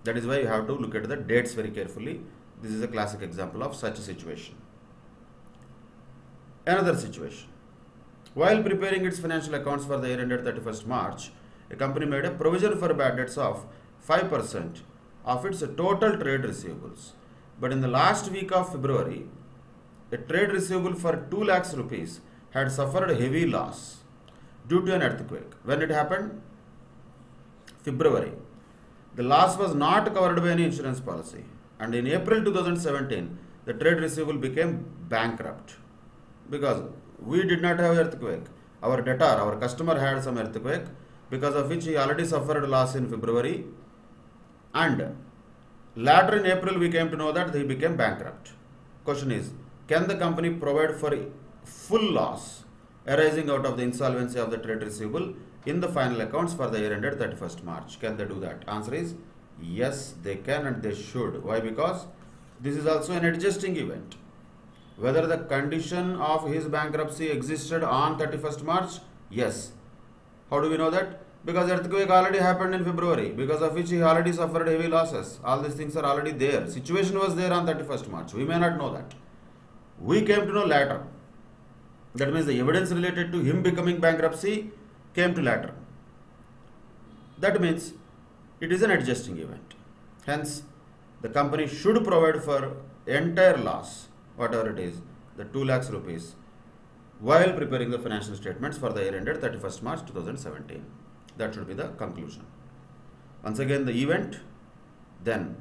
That is why you have to look at the dates very carefully. This is a classic example of such a situation. Another situation. While preparing its financial accounts for the year ended 31st March, a company made a provision for bad debts of 5% of its total trade receivables. But in the last week of February, a trade receivable for 2 lakhs rupees had suffered heavy loss due to an earthquake. When it happened? February. The loss was not covered by any insurance policy. And in April 2017, the trade receivable became bankrupt, because we did not have earthquake. Our debtor, our customer had some earthquake, because of which he already suffered loss in February, and later in April we came to know that he became bankrupt. Question is, can the company provide for full loss arising out of the insolvency of the trade receivable in the final accounts for the year ended 31st March? Can they do that? Answer is yes, they can and they should. Why? Because this is also an adjusting event. Whether the condition of his bankruptcy existed on 31st March? Yes. How do we know that? Because earthquake already happened in February, because of which he already suffered heavy losses. All these things are already there. Situation was there on 31st March. We may not know that. We came to know later. That means the evidence related to him becoming bankruptcy came to later. That means it is an adjusting event. Hence, the company should provide for entire loss, whatever it is, the 2 lakhs rupees, while preparing the financial statements for the year ended 31st March 2017. That should be the conclusion. Once again, the event, then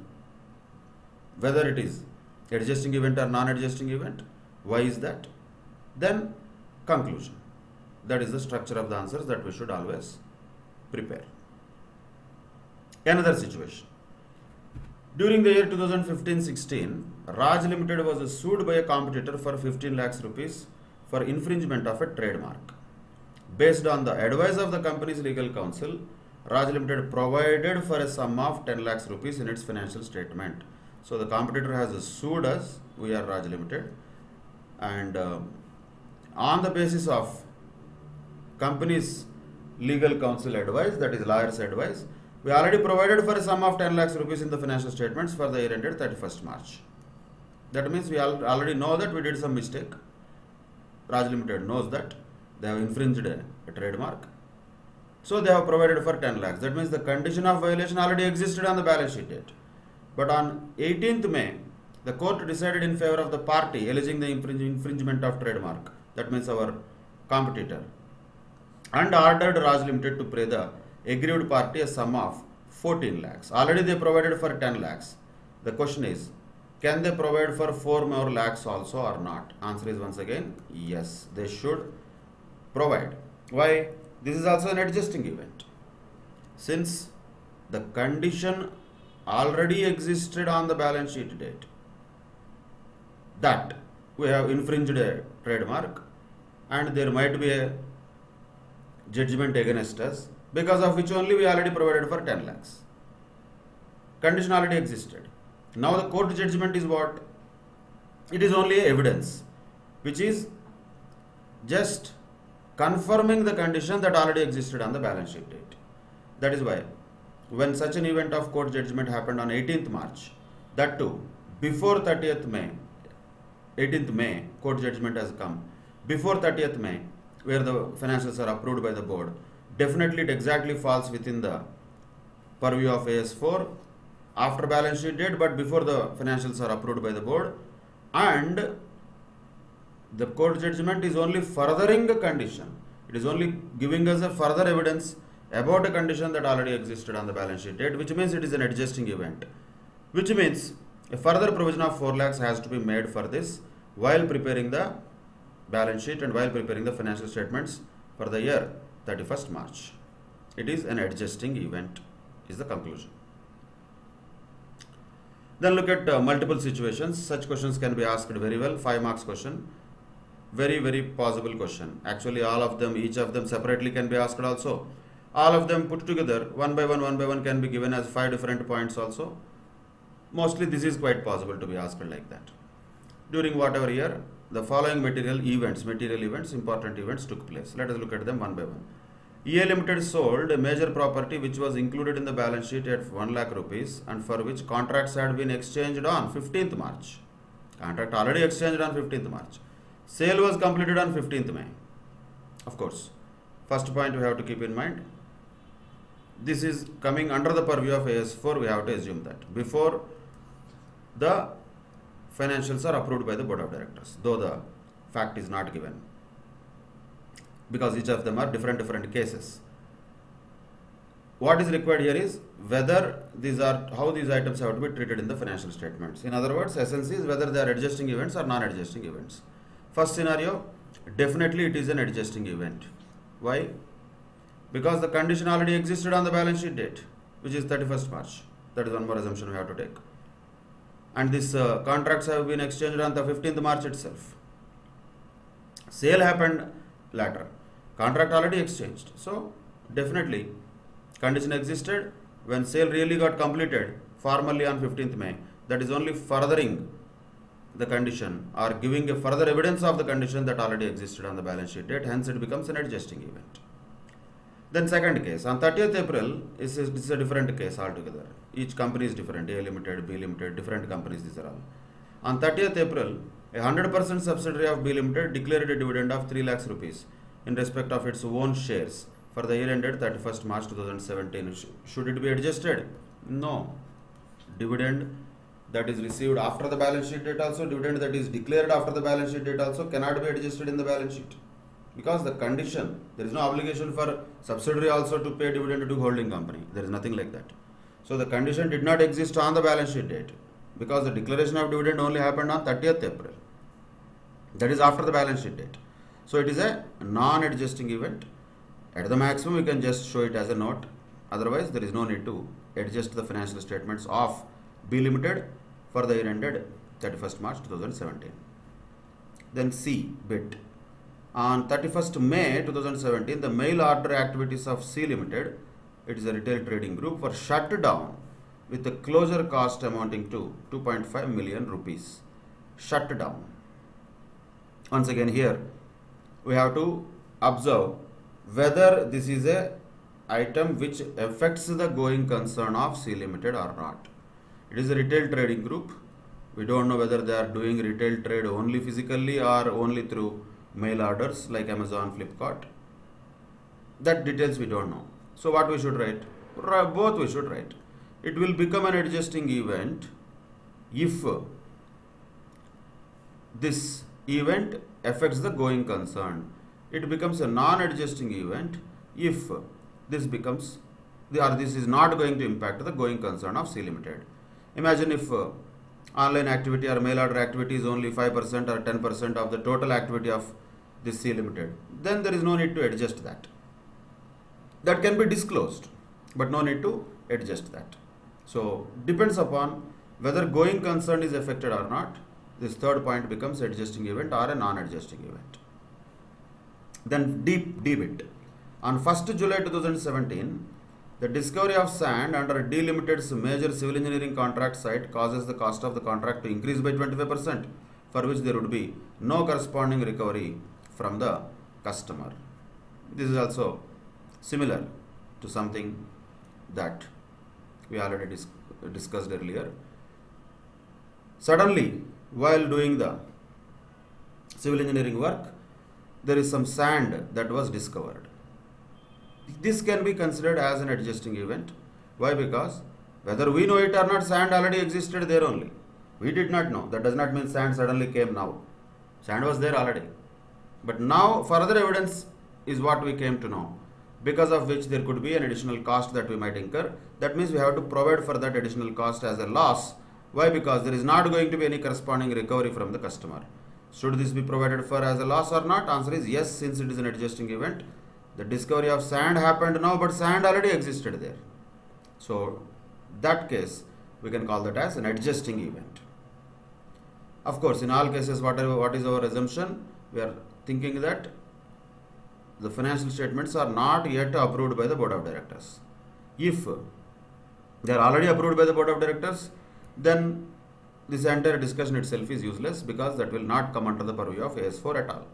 whether it is adjusting event or non-adjusting event, why is that? Then conclusion. That is the structure of the answers that we should always prepare. Another situation. During the year 2015-16, Raj Limited was sued by a competitor for 15 lakhs rupees for infringement of a trademark. Based on the advice of the company's legal counsel, Raj Limited provided for a sum of 10 lakhs rupees in its financial statement. So the competitor has sued us, we are Raj Limited, and on the basis of company's legal counsel advice, that is lawyer's advice, we already provided for a sum of 10 lakhs rupees in the financial statements for the year ended 31st March. That means we already know that we did some mistake. Raj Limited knows that they have infringed a trademark. So they have provided for 10 lakhs. That means the condition of violation already existed on the balance sheet date. But on 18th May, the court decided in favor of the party alleging the infringement of trademark. That means our competitor. and ordered Raj Limited to pay the aggrieved party a sum of 14 lakhs. Already they provided for 10 lakhs. The question is, can they provide for 4 more lakhs also or not? Answer is once again yes, they should provide. Why? This is also an adjusting event. Since the condition already existed on the balance sheet date that we have infringed a trademark and there might be a judgment against us, because of which only we already provided for 10 lakhs. Condition already existed. Now the court judgment is what? It is only evidence, which is just confirming the condition that already existed on the balance sheet date. That is why when such an event of court judgment happened on 18th March, that too before 30th May, 18th May court judgment has come, before 30th May, where the financials are approved by the board, definitely it exactly falls within the purview of AS4 after balance sheet date, but before the financials are approved by the board, and the court judgment is only furthering a condition. It is only giving us a further evidence about a condition that already existed on the balance sheet date, which means it is an adjusting event, which means a further provision of 4 lakhs has to be made for this while preparing the balance sheet and while preparing the financial statements for the year 31st March. It is an adjusting event is the conclusion. Then look at multiple situations. Such questions can be asked very well. 5 marks question. Very possible question. Actually all of them, each of them separately can be asked also. All of them put together one by one can be given as 5 different points also. Mostly this is quite possible to be asked like that. During whatever year the following material events, important events took place. Let us look at them one by one. EA Limited sold a major property which was included in the balance sheet at 1 lakh rupees and for which contracts had been exchanged on 15th March. Contract already exchanged on 15th March. Sale was completed on 15th May. Of course, first point we have to keep in mind, this is coming under the purview of AS4, we have to assume that before the financials are approved by the board of directors, though the fact is not given, because each of them are different cases. What is required here is whether these are, how these items have to be treated in the financial statements. In other words, essence is whether they are adjusting events or non-adjusting events. First scenario, definitely it is an adjusting event. Why? Because the condition already existed on the balance sheet date, which is 31st March. That is one more assumption we have to take. And these contracts have been exchanged on the 15th March itself. Sale happened later. Contract already exchanged. So definitely condition existed when sale really got completed formally on 15th May. That is only furthering the condition or giving a further evidence of the condition that already existed on the balance sheet date. Hence it becomes an adjusting event. Then second case, on 30th April, this is a different case altogether. Each company is different, A Limited, B Limited, different companies these are all. On 30th April, a 100% subsidiary of B Limited declared a dividend of 3 lakhs rupees in respect of its own shares for the year ended 31st March 2017. Should it be adjusted? No. Dividend that is received after the balance sheet date also, dividend that is declared after the balance sheet date also cannot be adjusted in the balance sheet. Because the condition, there is no obligation for subsidiary also to pay dividend to holding company. There is nothing like that. So the condition did not exist on the balance sheet date because the declaration of dividend only happened on 30th April. That is after the balance sheet date. So it is a non-adjusting event. At the maximum, we can just show it as a note. Otherwise, there is no need to adjust the financial statements of B Limited for the year ended 31st March 2017. Then C bit. On 31st May 2017, the mail order activities of C Limited, it is a retail trading group, were shut down with a closure cost amounting to 2.5 million rupees. Shut down. Once again here, we have to observe whether this is a item which affects the going concern of C Limited or not. It is a retail trading group. We don't know whether they are doing retail trade only physically or only through mail orders like Amazon, Flipkart. That details we don't know. So what we should write? Both we should write. It will become an adjusting event if this event affects the going concern. it becomes a non-adjusting event if this becomes or this is not going to impact the going concern of C Limited. Imagine if online activity or mail order activity is only 5% or 10% of the total activity of this C Limited, then there is no need to adjust that. That can be disclosed, but no need to adjust that. So depends upon whether going concern is affected or not. This third point becomes adjusting event or a non-adjusting event. Then D-bit. On 1st July 2017, the discovery of sand under D Limited's major civil engineering contract site causes the cost of the contract to increase by 25%, for which there would be no corresponding recovery from the customer. This is also similar to something that we already discussed earlier. Suddenly, while doing the civil engineering work, there is some sand that was discovered. This can be considered as an adjusting event. Why? Because whether we know it or not, sand already existed there only. We did not know. That does not mean sand suddenly came now. Sand was there already. But now further evidence is what we came to know, because of which there could be an additional cost that we might incur. That means we have to provide for that additional cost as a loss. Why? Because there is not going to be any corresponding recovery from the customer. Should this be provided for as a loss or not? Answer is yes, since it is an adjusting event. The discovery of sand happened now, but sand already existed there. So that case, we can call that as an adjusting event. Of course, in all cases, what is our assumption? We are thinking that the financial statements are not yet approved by the board of directors. If they are already approved by the board of directors, then this entire discussion itself is useless, because that will not come under the purview of AS4 at all.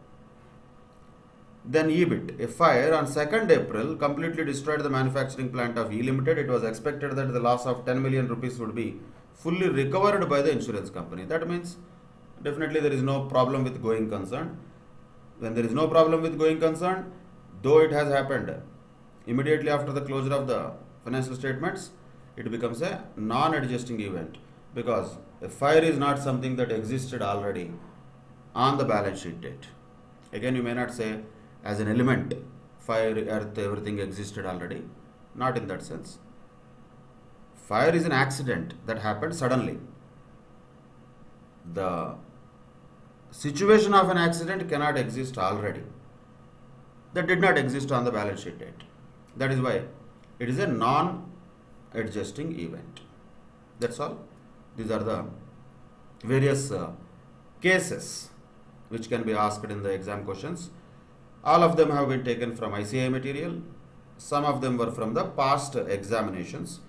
Then EBIT. A fire on 2nd April completely destroyed the manufacturing plant of E Limited. It was expected that the loss of 10 million rupees would be fully recovered by the insurance company. That means definitely there is no problem with going concern. When there is no problem with going concern, though it has happened immediately after the closure of the financial statements, it becomes a non-adjusting event, because a fire is not something that existed already on the balance sheet date. Again, you may not say as an element, fire, earth, everything existed already. Not in that sense. Fire is an accident that happened suddenly. The situation of an accident cannot exist already. That did not exist on the balance sheet date. That is why it is a non-adjusting event. That's all. These are the various cases which can be asked in the exam questions. All of them have been taken from ICAI material. Some of them were from the past examinations.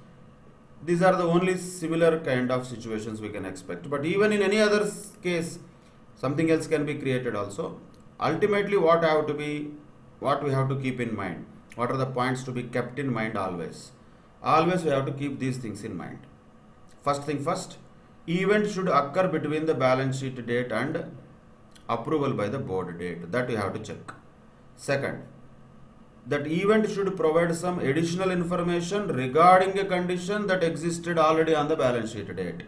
These are the only similar kind of situations we can expect. But even in any other case, something else can be created also. Ultimately, what we have to keep in mind? What are the points to be kept in mind always? Always we have to keep these things in mind. First thing first, event should occur between the balance sheet date and approval by the board date. That we have to check. Second, that event should provide some additional information regarding a condition that existed already on the balance sheet date.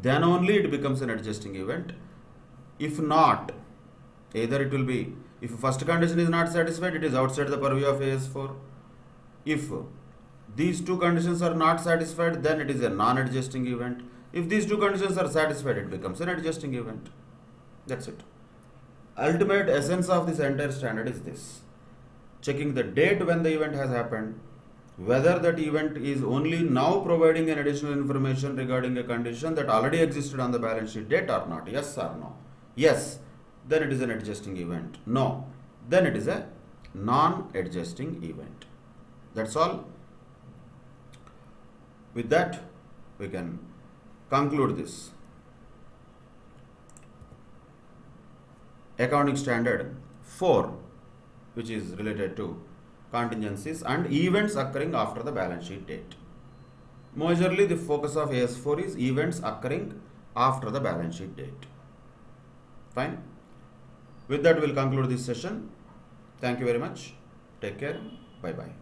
Then only it becomes an adjusting event. If not, either it will be, if first condition is not satisfied, it is outside the purview of AS4. If these two conditions are not satisfied, then it is a non-adjusting event. If these two conditions are satisfied, it becomes an adjusting event. That's it. Ultimate essence of this entire standard is this: checking the date when the event has happened, whether that event is only now providing an additional information regarding a condition that already existed on the balance sheet date or not. Yes or no? Yes, then it is an adjusting event. No, then it is a non-adjusting event. That's all. With that, we can conclude this accounting standard 4, which is related to contingencies and events occurring after the balance sheet date. Majorly, the focus of AS4 is events occurring after the balance sheet date. Fine. With that, we'll conclude this session. Thank you very much. Take care. Bye-bye.